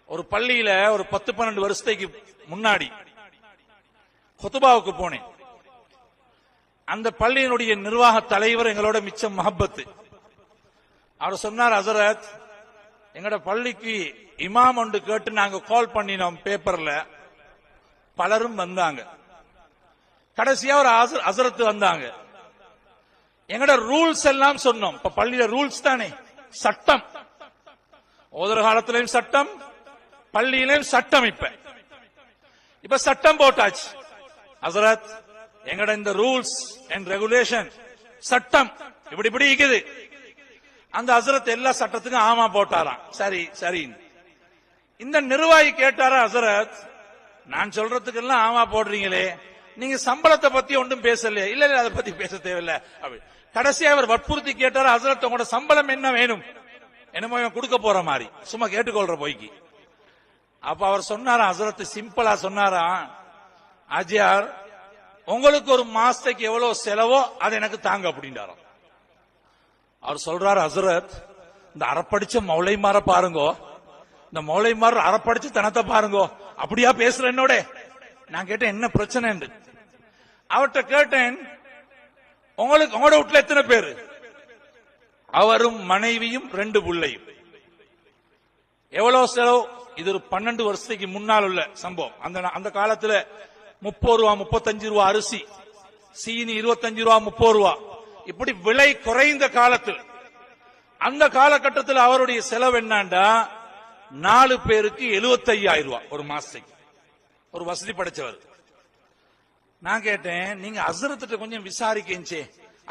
ஒரு பள்ளியில ஒரு 10-12 வருஷத்துக்கு முன்னாடி குத்துபாவுக்கு போனேன். அந்த பள்ளியினுடைய நிர்வாக தலைவர் எங்களோட மிச்சம் மஹப்பத்து. அவர் சொன்னார், ஹசரத், எங்கட பள்ளிக்கு இமாம் ஒன்று கேட்டு நாங்க கால் பண்ணினோம் பேப்பர்ல, பலரும் வந்தாங்க. கடைசியா ஒரு ஹசரத் வந்தாங்க. எங்கட ரூல்ஸ் எல்லாம் சொன்னோம். இப்ப பள்ளியில ரூல்ஸ் தானே, சட்டம், ஓதுற காலத்திலையும் சட்டம், பள்ளியிலையும் சட்டம். இப்ப சட்டம் போட்டாச்சு. ஹசரத், எங்கட இந்த ரூல்ஸ் அண்ட் ரெகுலேஷன் சட்டம் இப்படி இப்படி இருக்குது. அந்த ஹசரத் எல்லா சட்டத்துக்கும் ஆமா போட்டாராம். சரி சரி. இந்த நிர்வாகி கேட்டாரா, ஹசரத், நான் சொல்றதுக்கு எல்லாம் ஆமா போடுறீங்களே, நீங்க சம்பளத்தை பத்தி ஒன்றும் பேசலையே? இல்ல இல்ல, அதை பத்தி பேச தேவையில்லை. கடைசியா அவர் வற்புறுத்தி கேட்டாரா, ஹசரத், உங்களோட சம்பளம் என்ன வேணும்? என்னமோ கொடுக்க போற மாதிரி சும்மா கேட்டுக்கொள்ற போய்க்கு. அப்ப அவர் சொன்னாரா, ஹசரத் சிம்பிளா சொன்னாரா, ஆஜியார், உங்களுக்கு ஒரு மாசத்துக்கு எவ்வளவு செலவோ அது எனக்கு தாங்க அப்படின்றாராம். அவர் சொல்றாரு, ஹசரத், இந்த அறப்படிச்ச மௌலைமார பாருங்கோ, இந்த மௌலைமார் அறப்படிச்ச தனத்தை பாருங்கோ, அப்படியா பேசுற என்னோட? நான் கேட்டேன், என்ன பிரச்சனை? அவர்கிட்ட கேட்டேன், உங்களுக்கு உங்களோட வீட்டுல எத்தனை பேரு? அவரும் மனைவியும் 2 பிள்ளையும். எவ்வளவு செலவு? இது ஒரு 12 வருஷத்துக்கு முன்னால் உள்ள சம்பவம். அந்த காலத்துல 30 ரூபா 35 ரூபா அரிசி, சீனி 25 ரூபா 30 ரூபா, இப்படி விலை குறைந்த காலத்தில், அந்த காலகட்டத்தில் அவருடைய செலவு என்னண்டா 4 பேருக்கு 75,000 ரூபாய் ஒரு மாசத்துக்கு. ஒரு வசதி படைச்சவர். நான் கேட்டேன், நீங்க ஹசரத்திட்ட கொஞ்சம் விசாரிக்கே,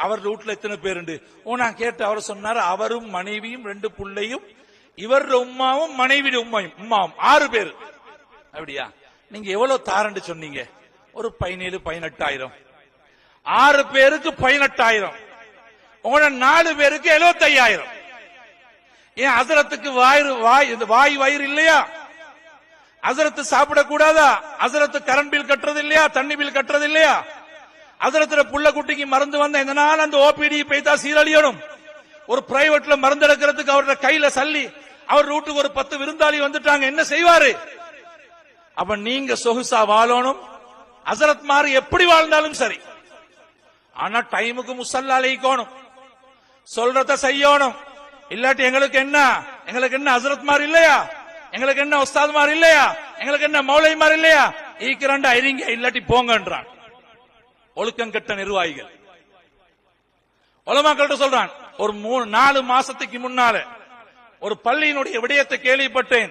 அவர் வீட்டுல எத்தனை பேருண்டு? நான் கேட்டு அவர் சொன்னாரு, அவரும் மனைவியும் 2 பிள்ளையும், இவர் உம்மாவும் மனைவி உம்மாவும் 6 பேர். அப்படியா? நீங்க எவ்வளவு தாரண்டு சொன்னீங்க? ஒரு 17-18,000. 6 பேருக்கு 18,000. உங்களோட 4 பேருக்கு 75,000. ஏன் ஹசரத்துக்கு வாய் வயிறு இல்லையா? ஹசரத்து சாப்பிடக்கூடாதா? ஹசரத்து கரண்ட் பில் கட்டுறது இல்லையா? தண்ணி பில் கட்டுறது இல்லையா? ஹசரத்துல புள்ள குட்டிக்கு மருந்து வந்த இந்த நாள் அந்த ஓபிடி போய்தா சீரழியணும். ஒரு பிரைவேட்ல மருந்து எடுக்கிறதுக்கு அவரோட கையில சல்லி, அவர் வீட்டுக்கு ஒரு 10 விருந்தாளி வந்துட்டாங்க, என்ன செய்வாரு? அப்ப நீங்க சொகுசா வாழணும். ஹசரத் மாறு எப்படி வாழ்ந்தாலும் சரி, ஆனா டைமுக்கு முசல்லா அழைக்கணும், சொல்றத செய்யணும். இல்லாட்டி எங்களுக்கு என்ன ஹசரத் மாறு இல்லையா? எங்களுக்கு என்ன உஸ்தாத் மாறு இல்லையா? எங்களுக்கு என்ன மௌலை மாறு இல்லையா? ஈக்கிறாண்டா இருங்க, இல்லாட்டி போங்கன்றான். ஒழுக்கம் கெட்ட நிர்வாகிகள். உலமாக்கள்கிட்ட சொல்றான், ஒரு 3-4 மாசத்துக்கு முன்னால ஒரு பள்ளியினுடைய விடயத்தை கேள்விப்பட்டேன்.